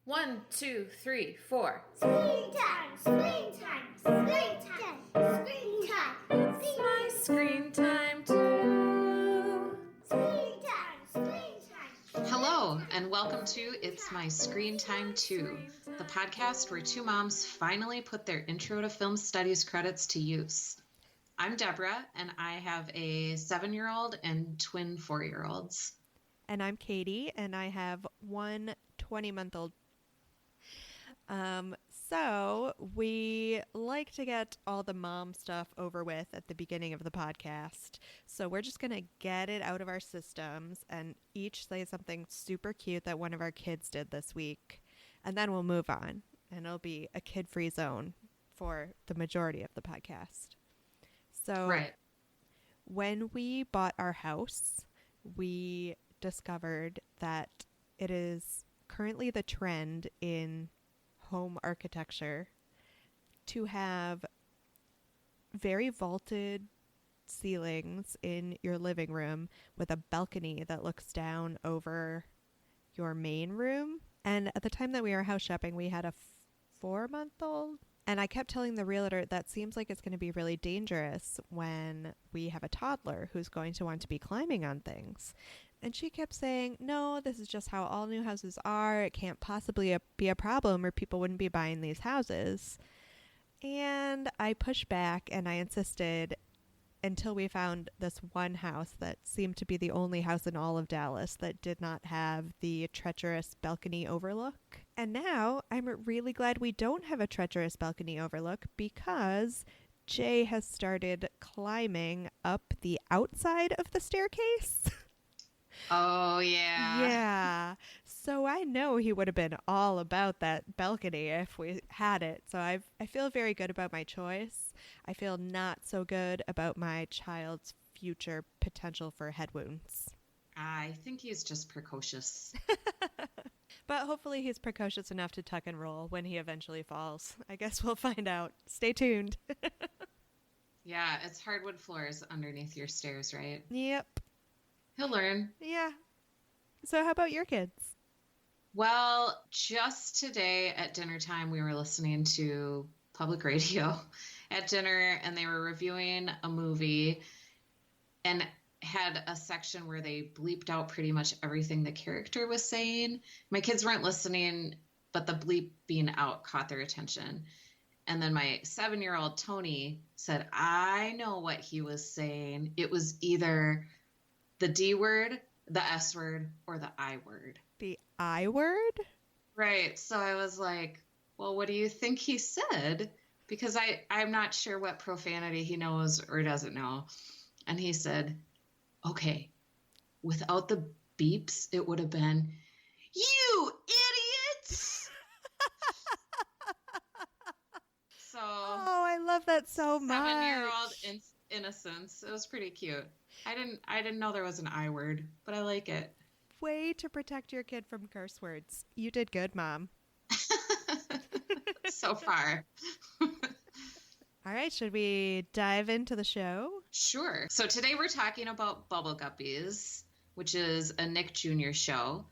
1, 2, 3, 4. Screen time, screen time, screen time, screen time. It's my screen time too. Screen time, screen time. Hello, and welcome to It's My Screen Time Too, the podcast where two moms finally put their Intro to Film Studies credits to use. I'm Deborah, and I have a 7-year-old and twin 4-year-olds. And I'm Katie, and I have one 20-month-old. So we like to get all the mom stuff over with at the beginning of the podcast. So we're just going to get it out of our systems and each say something super cute that one of our kids did this week. And then we'll move on. And it'll be a kid-free zone for the majority of the podcast. So Right. When we bought our house, we discovered that it is currently the trend in home architecture to have very vaulted ceilings in your living room with a balcony that looks down over your main room. And at the time that we were house shopping, we had a 4-month-old. And I kept telling the realtor that seems like it's going to be really dangerous when we have a toddler who's going to want to be climbing on things. And she kept saying, no, this is just how all new houses are. It can't possibly be a problem or people wouldn't be buying these houses. And I pushed back and I insisted until we found this one house that seemed to be the only house in all of Dallas that did not have the treacherous balcony overlook. And now I'm really glad we don't have a treacherous balcony overlook because Jay has started climbing up the outside of the staircase. Oh, yeah. Yeah. So I know he would have been all about that balcony if we had it. So I feel very good about my choice. I feel not so good about my child's future potential for head wounds. I think he's just precocious. But hopefully he's precocious enough to tuck and roll when he eventually falls. I guess we'll find out. Stay tuned. Yeah, it's hardwood floors underneath your stairs, right? Yep. He'll learn. Yeah. So how about your kids? Well, just today at dinner time, we were listening to public radio at dinner, and they were reviewing a movie and had a section where they bleeped out pretty much everything the character was saying. My kids weren't listening, but the bleep being out caught their attention. And then my 7-year-old Tony said, I know what he was saying. It was either the D word, the S word, or the I word. The I word? Right. So I was like, well, what do you think he said? Because I'm not sure what profanity he knows or doesn't know. And he said, okay, without the beeps, it would have been, you idiots! So, Oh, I love that so much. 7-year-old innocence. It was pretty cute. I didn't know there was an I word, but I like it. Way to protect your kid from curse words. You did good, Mom. So far. All right, should we dive into the show? Sure. So today we're talking about Bubble Guppies, which is a Nick Jr. show.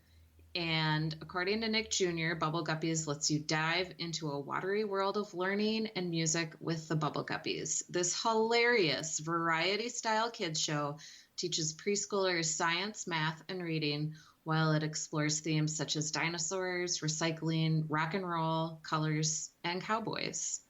And according to Nick Jr., Bubble Guppies lets you dive into a watery world of learning and music with the Bubble Guppies. This hilarious variety-style kids show teaches preschoolers science, math, and reading while it explores themes such as dinosaurs, recycling, rock and roll, colors, and cowboys.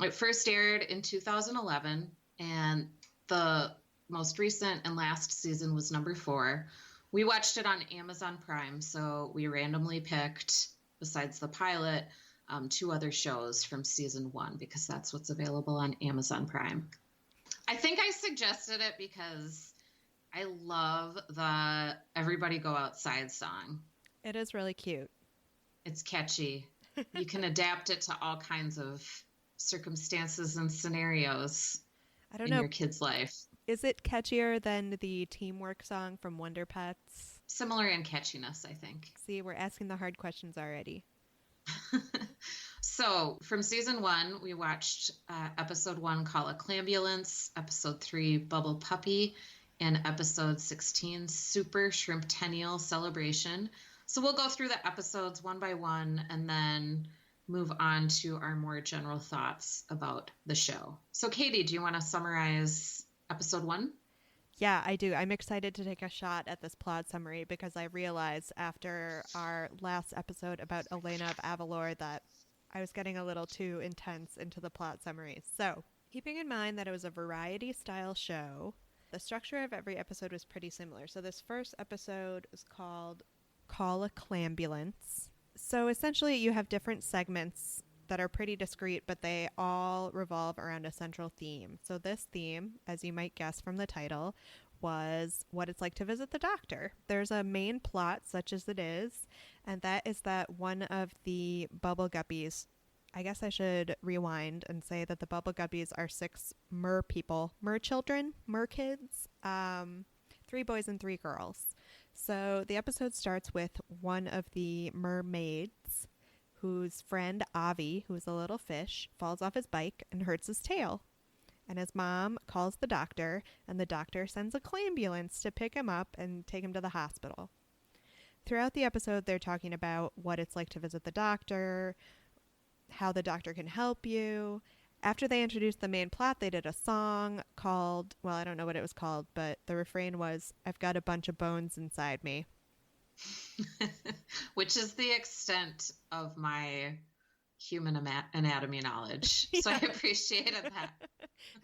It first aired in 2011, and the most recent and last season was number 4. We watched it on Amazon Prime, so we randomly picked, besides the pilot, 2 other shows from season 1 because that's what's available on Amazon Prime. I think I suggested it because I love the Everybody Go Outside song. It is really cute. It's catchy. You can adapt it to all kinds of circumstances and scenarios in your kid's life. Is it catchier than the Teamwork song from Wonder Pets? Similar in catchiness, I think. See, we're asking the hard questions already. So, from season 1, we watched episode 1, Call a Clambulance, episode 3, Bubble Puppy, and episode 16, Super Shrimptennial Celebration. So we'll go through the episodes one by one and then move on to our more general thoughts about the show. So, Katie, do you want to summarize episode 1? Yeah, I do. I'm excited to take a shot at this plot summary because I realized after our last episode about Elena of Avalor that I was getting a little too intense into the plot summaries. So, keeping in mind that it was a variety style show, the structure of every episode was pretty similar. So, this first episode was called Call a Clambulance. So, essentially, you have different segments that are pretty discrete, but they all revolve around a central theme. So, this theme, as you might guess from the title, was what it's like to visit the doctor. There's a main plot, such as it is, and that is that one of the bubble guppies, I guess I should rewind and say that the bubble guppies are 6 mer people, mer children, mer kids, 3 boys and 3 girls. So the episode starts with one of the mermaids whose friend Avi, who's a little fish, falls off his bike and hurts his tail. And his mom calls the doctor, and the doctor sends a clambulance to pick him up and take him to the hospital. Throughout the episode, they're talking about what it's like to visit the doctor, how the doctor can help you. After they introduced the main plot, they did a song called, well, I don't know what it was called, but the refrain was, "I've got a bunch of bones inside me." Which is the extent of my human anatomy knowledge. So I appreciated that.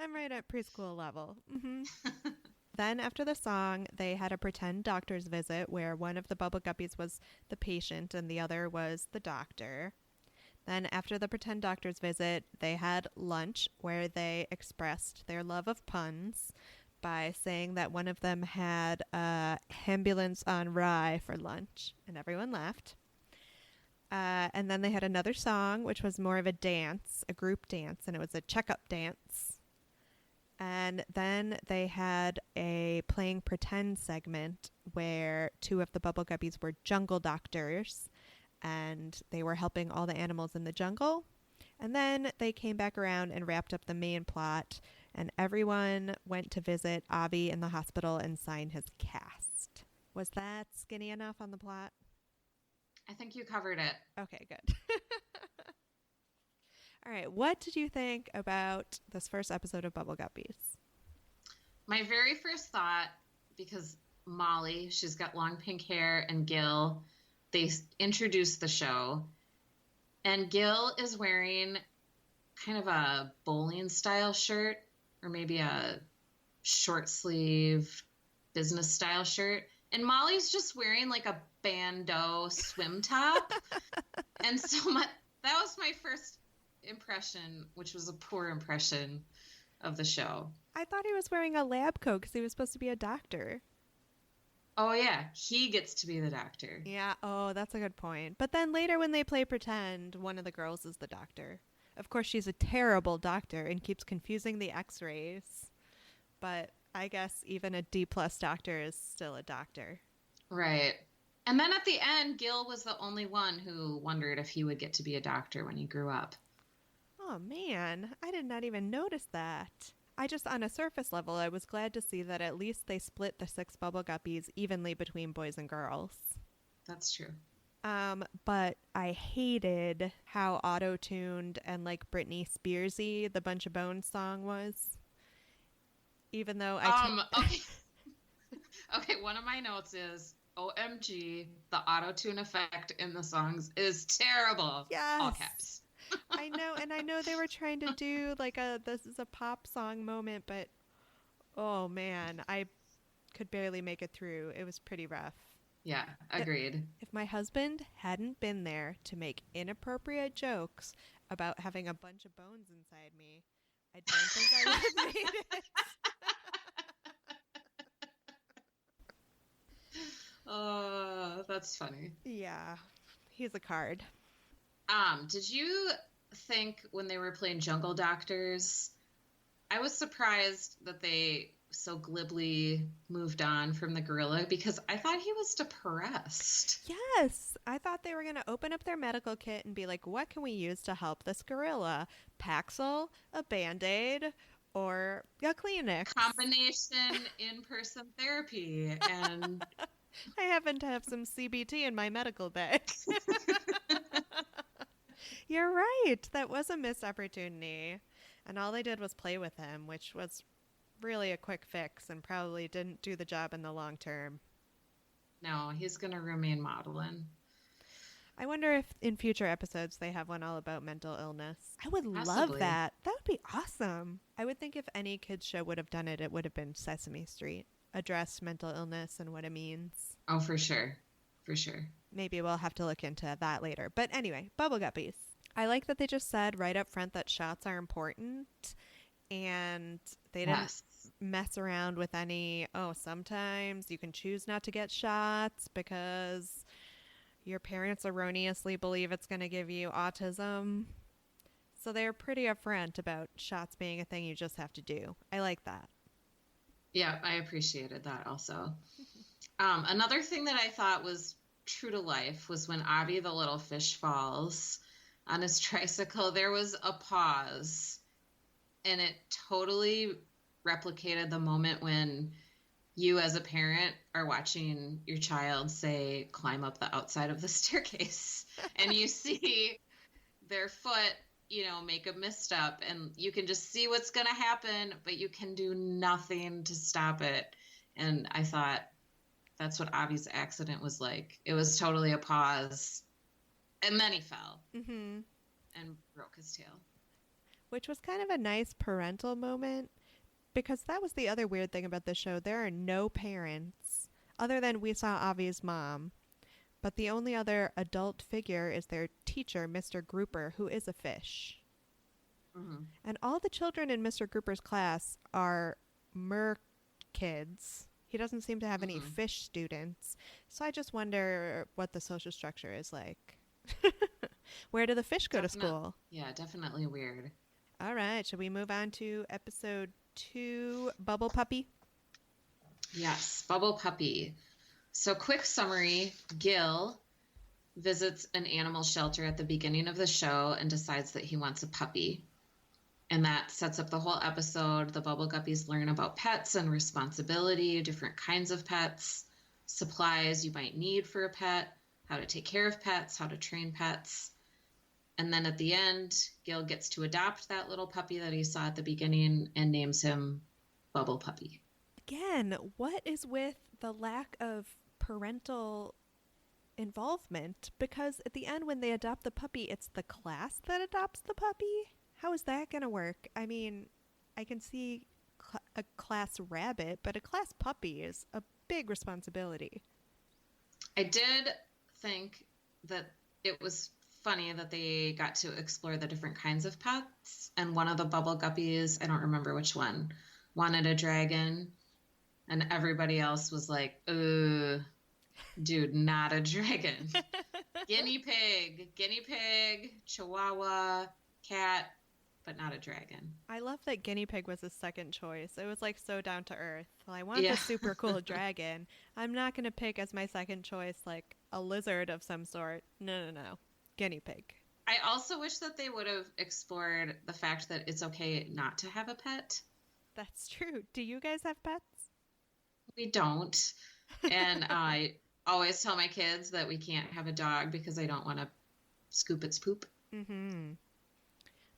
I'm right at preschool level. Then after the song, they had a pretend doctor's visit where one of the bubble guppies was the patient and the other was the doctor. Then after the pretend doctor's visit, they had lunch where they expressed their love of puns by saying that one of them had a ambulance on rye for lunch, and everyone laughed. And then they had another song, which was more of a dance, a group dance, and it was a checkup dance. And then they had a playing pretend segment where 2 of the bubble guppies were jungle doctors, and they were helping all the animals in the jungle. And then they came back around and wrapped up the main plot, and everyone went to visit Avi in the hospital and sign his cast. Was that skinny enough on the plot? I think you covered it. Okay, good. All right, what did you think about this first episode of Bubble Guppies? My very first thought, because Molly, she's got long pink hair, and Gil, they introduced the show, and Gil is wearing kind of a bowling style shirt, or maybe a short sleeve business style shirt. And Molly's just wearing like a bandeau swim top. And so that was my first impression, which was a poor impression of the show. I thought he was wearing a lab coat because he was supposed to be a doctor. Oh, yeah. He gets to be the doctor. Yeah, oh, that's a good point. But then later when they play pretend, one of the girls is the doctor. Of course, she's a terrible doctor and keeps confusing the x-rays. But I guess even a D-plus doctor is still a doctor. Right. And then at the end, Gil was the only one who wondered if he would get to be a doctor when he grew up. Oh, man. I did not even notice that. I just, on a surface level, I was glad to see that at least they split the 6 bubble guppies evenly between boys and girls. That's true. But I hated how auto-tuned and like Britney Spearsy the Bunch of Bones song was. Even though okay. Okay, one of my notes is OMG, the auto-tune effect in the songs is terrible. Yes. All caps. I know, and I know they were trying to do like this is a pop song moment, but oh man, I could barely make it through. It was pretty rough. Yeah, agreed. If my husband hadn't been there to make inappropriate jokes about having a bunch of bones inside me, I don't think I would have made it. Oh, that's funny. Yeah, he's a card. Did you think when they were playing Jungle Doctors, I was surprised that they so glibly moved on from the gorilla because I thought he was depressed. Yes, I thought they were going to open up their medical kit and be like, what can we use to help this gorilla? Paxil, a Band-Aid, or a Kleenex. Combination in-person therapy. And I happen to have some CBT in my medical bag. You're right. That was a missed opportunity. And all they did was play with him, which was really a quick fix and probably didn't do the job in the long term. No, he's going to remain modeling. I wonder if in future episodes they have one all about mental illness. I would love Possibly. that. That would be awesome. I would think if any kids show would have done it, it would have been Sesame Street. Address mental illness and what it means. Oh, for sure. For sure. Maybe we'll have to look into that later. But anyway, Bubble Guppies. I like that they just said right up front that shots are important and they didn't mess around with any, sometimes you can choose not to get shots because your parents erroneously believe it's going to give you autism. So they're pretty upfront about shots being a thing you just have to do. I like that. Yeah, I appreciated that also. Another thing that I thought was true to life was when Avi the little fish falls on his tricycle, there was a pause, and it totally replicated the moment when you as a parent are watching your child, say, climb up the outside of the staircase, and you see their foot, make a misstep, and you can just see what's going to happen, but you can do nothing to stop it. And I thought that's what Avi's accident was like. It was totally a pause, and then he fell and broke his tail. Which was kind of a nice parental moment, because that was the other weird thing about the show. There are no parents, other than we saw Avi's mom, but the only other adult figure is their teacher, Mr. Grouper, who is a fish. Mm-hmm. And all the children in Mr. Grouper's class are mer-kids. He doesn't seem to have any fish students. So I just wonder what the social structure is like. Where do the fish go to school? Yeah, definitely weird. All right. Should we move on to episode 2, Bubble Puppy? Yes, Bubble Puppy. So quick summary, Gil visits an animal shelter at the beginning of the show and decides that he wants a puppy. And that sets up the whole episode. The Bubble Guppies learn about pets and responsibility, different kinds of pets, supplies you might need for a pet, how to take care of pets, how to train pets. And then at the end, Gil gets to adopt that little puppy that he saw at the beginning and names him Bubble Puppy. Again, what is with the lack of parental involvement? Because at the end when they adopt the puppy, it's the class that adopts the puppy? How is that going to work? I mean, I can see a class rabbit, but a class puppy is a big responsibility. I did think that it was funny that they got to explore the different kinds of pets, and one of the Bubble Guppies, I don't remember which one, wanted a dragon, and everybody else was like, dude, not a dragon. Guinea pig, chihuahua, cat, but not a dragon. I love that guinea pig was his second choice. It was like so down to earth. Well, I want the super cool dragon. I'm not going to pick as my second choice like a lizard of some sort. No. Guinea pig. I also wish that they would have explored the fact that it's okay not to have a pet. That's true. Do you guys have pets? We don't. And I always tell my kids that we can't have a dog because I don't want to scoop its poop. Mm-hmm.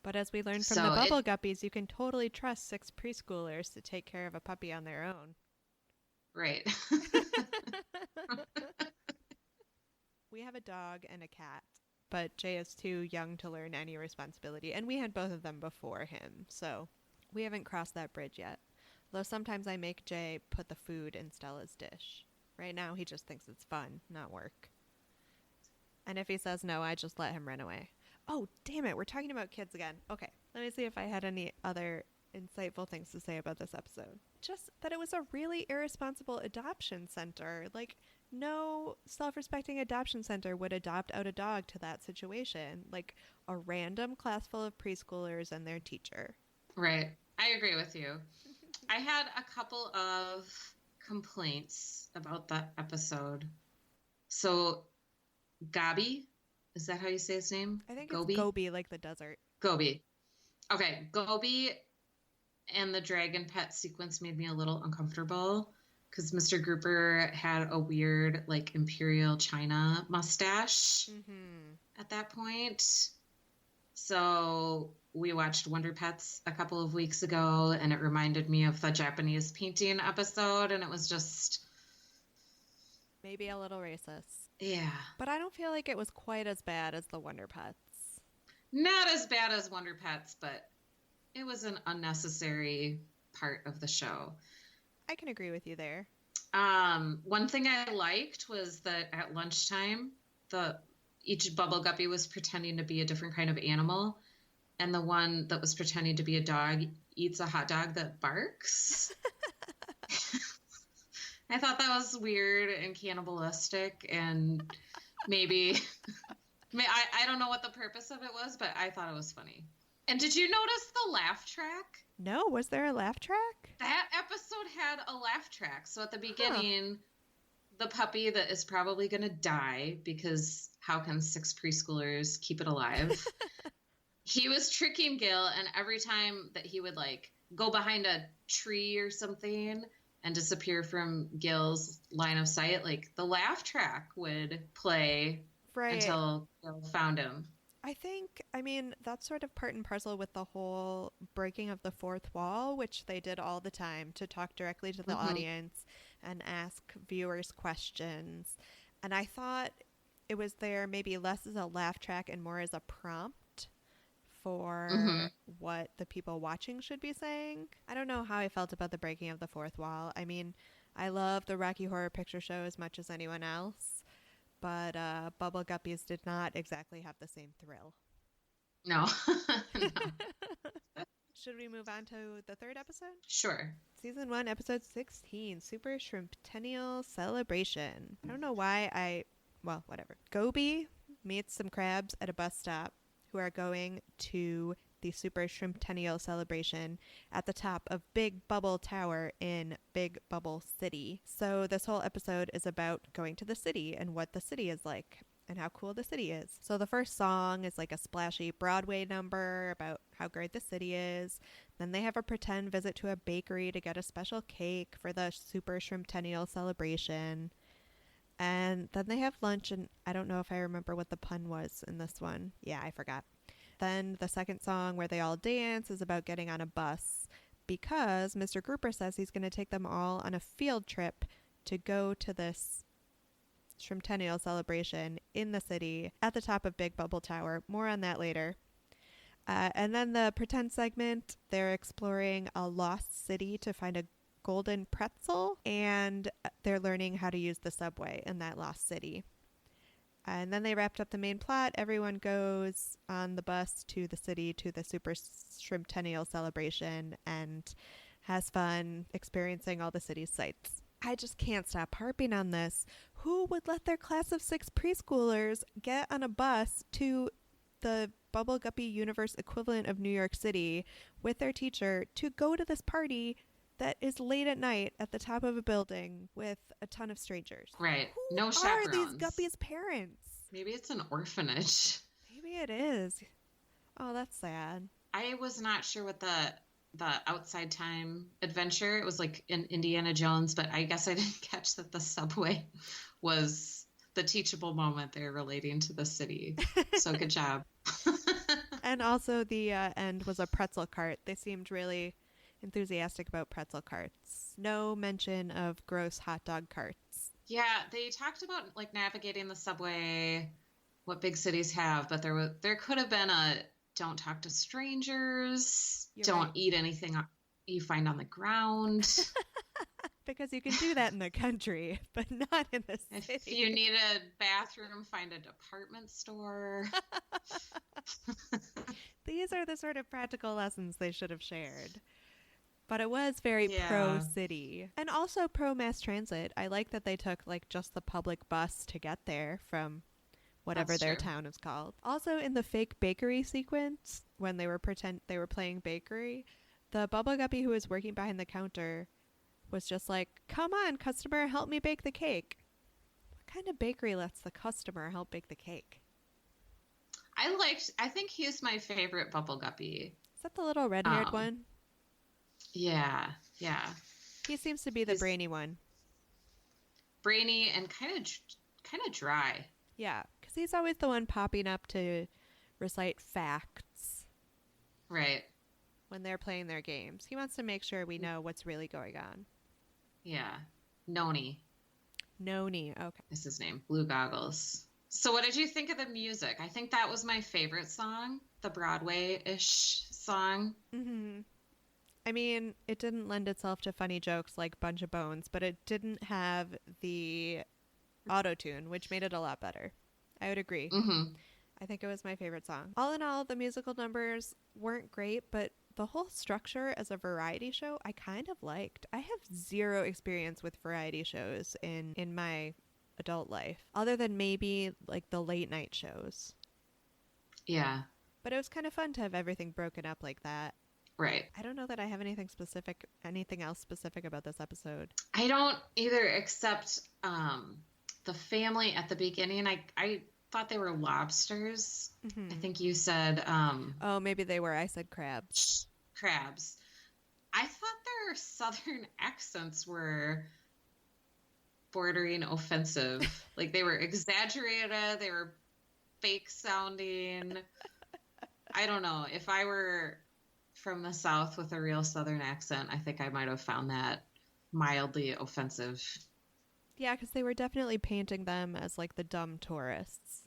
But as we learned from the Bubble Guppies, you can totally trust 6 preschoolers to take care of a puppy on their own. Right. We have a dog and a cat, but Jay is too young to learn any responsibility, and we had both of them before him, so we haven't crossed that bridge yet. Though sometimes I make Jay put the food in Stella's dish. Right now he just thinks it's fun, not work. And if he says no, I just let him run away. Oh, damn it, we're talking about kids again. Okay, let me see if I had any other insightful things to say about this episode. Just that it was a really irresponsible adoption center. Like, no self-respecting adoption center would adopt out a dog to that situation. Like, a random class full of preschoolers and their teacher. Right. I agree with you. I had a couple of complaints about that episode. So, Gabi, is that how you say his name? I think it's Gobi, like the desert. Gobi. Okay, Gobi and the dragon pet sequence made me a little uncomfortable. because Mr. Grouper had a weird, like, Imperial China mustache at that point. So we watched Wonder Pets a couple of weeks ago, and it reminded me of the Japanese painting episode, and it was just, Maybe a little racist. yeah, But I don't feel like it was quite as bad as the Wonder Pets. not as bad as Wonder Pets, but it was an unnecessary part of the show. I can agree with you there. One thing I liked was that at lunchtime, each Bubble Guppy was pretending to be a different kind of animal, and the one that was pretending to be a dog eats a hot dog that barks. I thought that was weird and cannibalistic, and maybe I don't know what the purpose of it was, but I thought it was funny. And did you notice the laugh track? No, was there a laugh track? That episode had a laugh track. So at the beginning, the puppy that is probably going to die, because how can 6 preschoolers keep it alive? He was tricking Gil, and every time that he would like go behind a tree or something and disappear from Gil's line of sight, like the laugh track would play until Gil found him. I mean, that's sort of part and parcel with the whole breaking of the fourth wall, which they did all the time to talk directly to the audience and ask viewers questions. And I thought it was there maybe less as a laugh track and more as a prompt for what the people watching should be saying. I don't know how I felt about the breaking of the fourth wall. I mean, I love the Rocky Horror Picture Show as much as anyone else, but Bubble Guppies did not exactly have the same thrill. No. No. Should we move on to the third episode? Sure. Season 1, episode 16, Super Shrimptennial Celebration. I don't know why well, whatever. Gobi meets some crabs at a bus stop who are going to the Super Shrimptennial Celebration at the top of Big Bubble Tower in Big Bubble City. So this whole episode is about going to the city and what the city is like and how cool the city is. So the first song is like a splashy Broadway number about how great the city is. Then they have a pretend visit to a bakery to get a special cake for the Super Shrimptennial Celebration. And then they have lunch, and I don't know if I remember what the pun was in this one. Yeah, I forgot. Then the second song where they all dance is about getting on a bus because Mr. Grouper says he's going to take them all on a field trip to go to this Shrimptennial Celebration in the city at the top of Big Bubble Tower. More on that later. And then the pretend segment, they're exploring a lost city to find a golden pretzel, and they're learning how to use the subway in that lost city. And then they wrapped up the main plot. Everyone goes on the bus to the city to the Super Shrimptennial Celebration and has fun experiencing all the city's sights. I just can't stop harping on this. Who would let their class of 6 preschoolers get on a bus to the Bubble Guppy universe equivalent of New York City with their teacher to go to this party that is late at night at the top of a building with a ton of strangers? Right. Who No chaperones. are these Guppies' parents? Maybe it's an orphanage. Maybe it is. Oh, that's sad. I was not sure what the outside time adventure, it was like in Indiana Jones, but I guess I didn't catch that the subway was the teachable moment they're relating to the city. So good job. And also the end was a pretzel cart. They seemed really enthusiastic about pretzel carts. No mention of gross hot dog carts. Yeah, they talked about like navigating the subway, what big cities have, but there could have been a don't talk to strangers, don't eat anything you find on the ground. Because you can do that in the country, but not in the city. If you need a bathroom, find a department store. These are the sort of practical lessons they should have shared. But it was very pro-city. And also pro-mass transit. I like that they took like just the public bus to get there from whatever their town is called. Also in the fake bakery sequence, when they were playing bakery, the Bubble Guppy who was working behind the counter was just like, "Come on, customer, help me bake the cake." What kind of bakery lets the customer help bake the cake? I think he's my favorite Bubble Guppy. Is that the little red-haired one? Yeah. He seems to be the brainy one. brainy and kind of dry. Yeah, because he's always the one popping up to recite facts Right. when they're playing their games. He wants to make sure we know what's really going on. Yeah. Noni Noni, okay. is his name. Blue goggles. So what did you think of the music? I think that was my favorite song, the Broadway-ish song. Mm-hmm. I mean, it didn't lend itself to funny jokes like Bunch of Bones, but it didn't have the auto-tune, which made it a lot better. I would agree. Mm-hmm. I think it was my favorite song. All in all, the musical numbers weren't great, but the whole structure as a variety show I kind of liked. I have zero experience with variety shows in my adult life, other than maybe like the late night shows. Yeah. But it was kind of fun to have everything broken up like that. Right. I don't know that I have anything else specific about this episode. I don't either, except the family at the beginning. I thought they were lobsters. Mm-hmm. I think you said Oh, maybe they were. I said crabs. crabs. I thought their southern accents were bordering offensive. Like they were exaggerated, they were fake sounding. I don't know. If I were from the South with a real southern accent, I think I might have found that mildly offensive. Yeah, because they were definitely painting them as like the dumb tourists.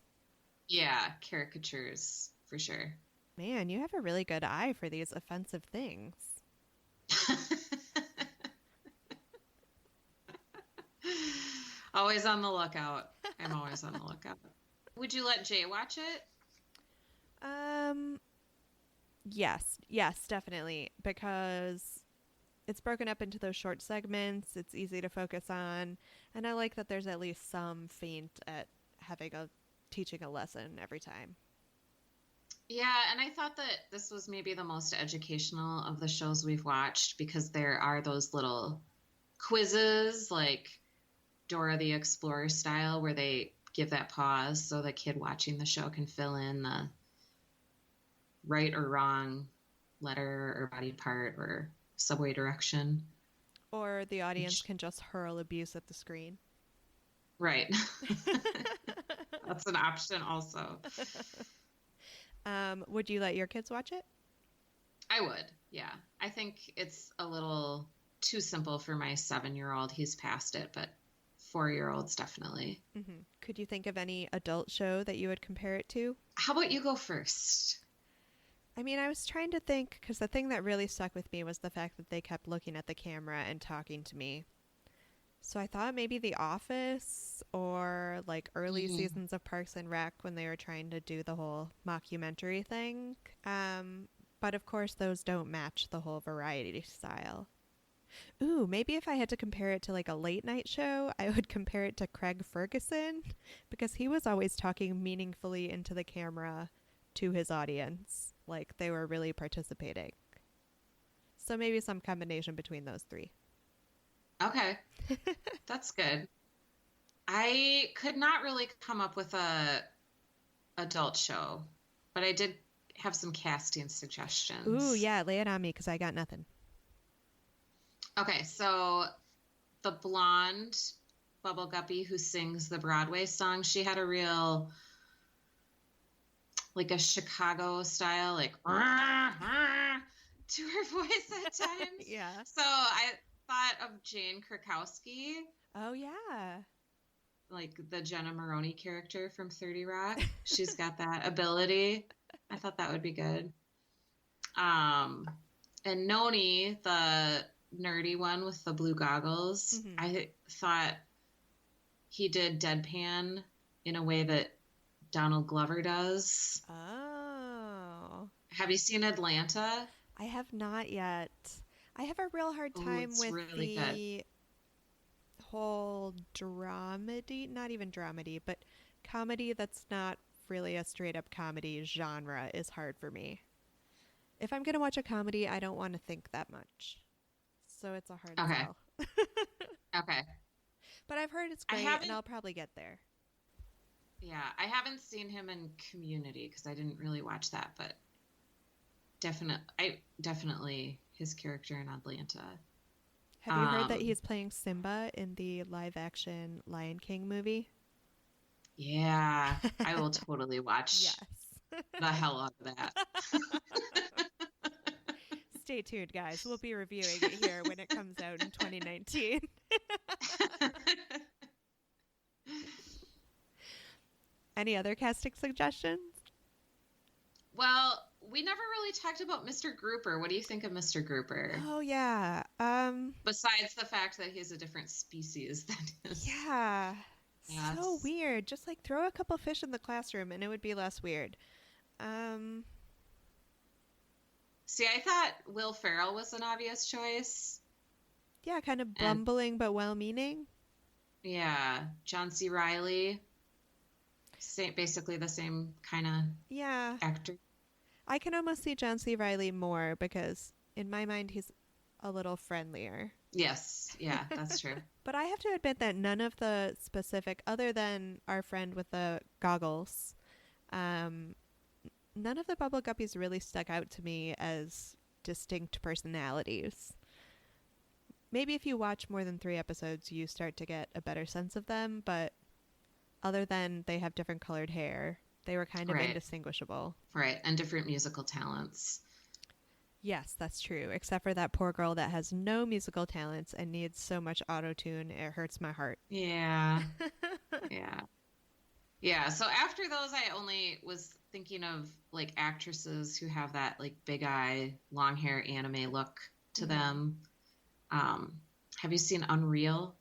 Yeah, caricatures for sure. Man, you have a really good eye for these offensive things. Always on the lookout. I'm always on the lookout. Would you let Jay watch it? Yes, definitely, because it's broken up into those short segments. It's easy to focus on, and I like that there's at least some feint at teaching a lesson every time. Yeah, and I thought that this was maybe the most educational of the shows we've watched because there are those little quizzes like Dora the Explorer style where they give that pause so the kid watching the show can fill in the right or wrong letter or body part or subway direction. Or the audience can just hurl abuse at the screen. Right. That's an option also. Would you let your kids watch it? I would, yeah. I think it's a little too simple for my 7-year-old. He's past it, but 4-year-olds definitely. Mm-hmm. Could you think of any adult show that you would compare it to? How about you go first? I mean, I was trying to think, because the thing that really stuck with me was the fact that they kept looking at the camera and talking to me. So I thought maybe The Office or like early seasons of Parks and Rec when they were trying to do the whole mockumentary thing. But of course, those don't match the whole variety style. Ooh, maybe if I had to compare it to like a late night show, I would compare it to Craig Ferguson because he was always talking meaningfully into the camera to his audience. Like they were really participating. So maybe some combination between those three. Okay. That's good. I could not really come up with a adult show, but I did have some casting suggestions. Ooh, yeah, lay it on me because I got nothing. Okay, so the blonde Bubble Guppy who sings the Broadway song, she had a real, like a Chicago style, like, to her voice at times. Yeah. So I thought of Jane Krakowski, Oh, yeah. like the Jenna Maroney character from 30 Rock. She's got that ability. I thought that would be good. And Noni, the nerdy one with the blue goggles, I thought he did deadpan in a way that Donald Glover does. Oh. Have you seen Atlanta? I have not yet. I have a real hard time it's with really the whole dramedy, not even dramedy, but comedy that's not really a straight up comedy genre is hard for me. If I'm going to watch a comedy, I don't want to think that much. So it's a hard sell. Okay. But I've heard it's great and I'll probably get there. Yeah, I haven't seen him in Community because I didn't really watch that, but definitely his character in Atlanta. Have you heard that he's playing Simba in the live-action Lion King movie? Yeah, I will totally watch Yes. the hell out of that. Stay tuned, guys. We'll be reviewing it here when it comes out in 2019. Any other casting suggestions? Well, we never really talked about Mr. Grouper. What do you think of Mr. Grouper? Oh, yeah. Besides the fact that he's a different species than his. Yeah. Yes. So weird. Just like throw a couple fish in the classroom and it would be less weird. See, I thought Will Ferrell was an obvious choice. Yeah, kind of bumbling but well-meaning. Yeah, John C. Reilly. Basically the same kind of actor. I can almost see John C. Reilly more because in my mind he's a little friendlier. Yes, yeah, that's true. But I have to admit that none of the specific, other than our friend with the goggles, none of the Bubble Guppies really stuck out to me as distinct personalities. Maybe if you watch more than 3 episodes, you start to get a better sense of them, but other than they have different colored hair, they were kind of indistinguishable. Right, and different musical talents. Yes, that's true, except for that poor girl that has no musical talents and needs so much auto-tune, it hurts my heart. Yeah. Yeah, so after those, I only was thinking of like actresses who have that like big eye, long hair anime look to them. Have you seen Unreal?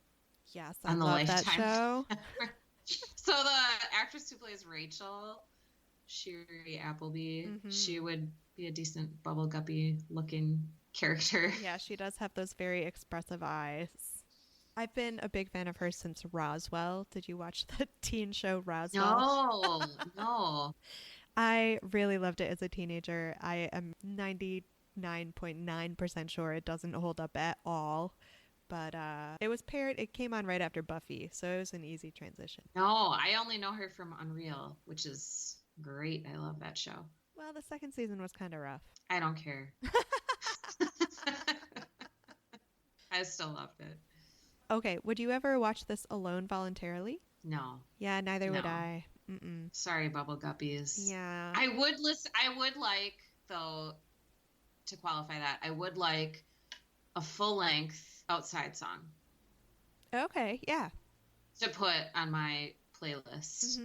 Yes, I love Lifetime that show. So the actress who plays Rachel, Shiri Appleby, she would be a decent Bubble Guppy looking character. Yeah, she does have those very expressive eyes. I've been a big fan of her since Roswell. Did you watch the teen show Roswell? No. I really loved it as a teenager. I am 99.9% sure it doesn't hold up at all. But it came on right after Buffy, so it was an easy transition. No, I only know her from Unreal, which is great. I love that show. Well, the second season was kind of rough. I don't care. I still loved it. Okay, would you ever watch this alone voluntarily? No. Yeah, neither would No. I. Sorry, Bubble Guppies. Yeah. I would like, though, to qualify that, I would like a full-length outside song Okay, yeah. to put on my playlist,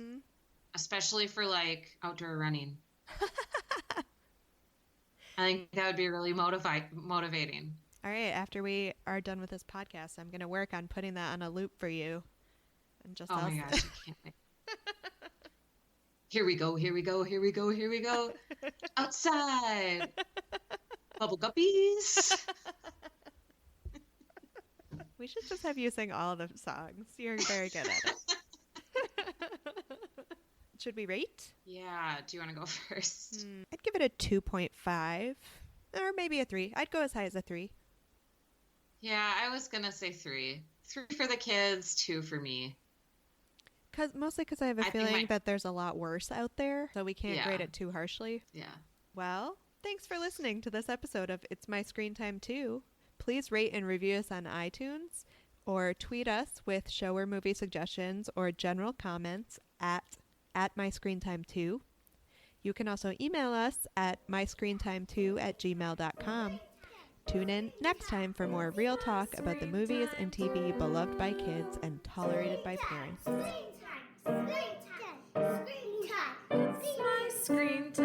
especially for like outdoor running. I think that would be really motivating. All right, after we are done with this podcast, I'm going to work on putting that on a loop for you. And just Oh my gosh, I can't wait. Here we go. Outside. Bubble Guppies. We should just have you sing all the songs. You're very good at it. Should we rate? Yeah, do you want to go first? I'd give it a 2.5 or maybe a 3. I'd go as high as a 3. Yeah, I was going to say 3. 3 for the kids, 2 for me. Mostly because I have a feeling that there's a lot worse out there, so we can't grade it too harshly. Yeah. Well, thanks for listening to this episode of It's My Screen Time Too. Please rate and review us on iTunes or tweet us with show or movie suggestions or general comments at MyScreenTime2. You can also email us at myscreentime2@gmail.com. Tune in next time for more real talk about the movies and TV beloved by kids and tolerated by parents. Screen time. It's my screen time.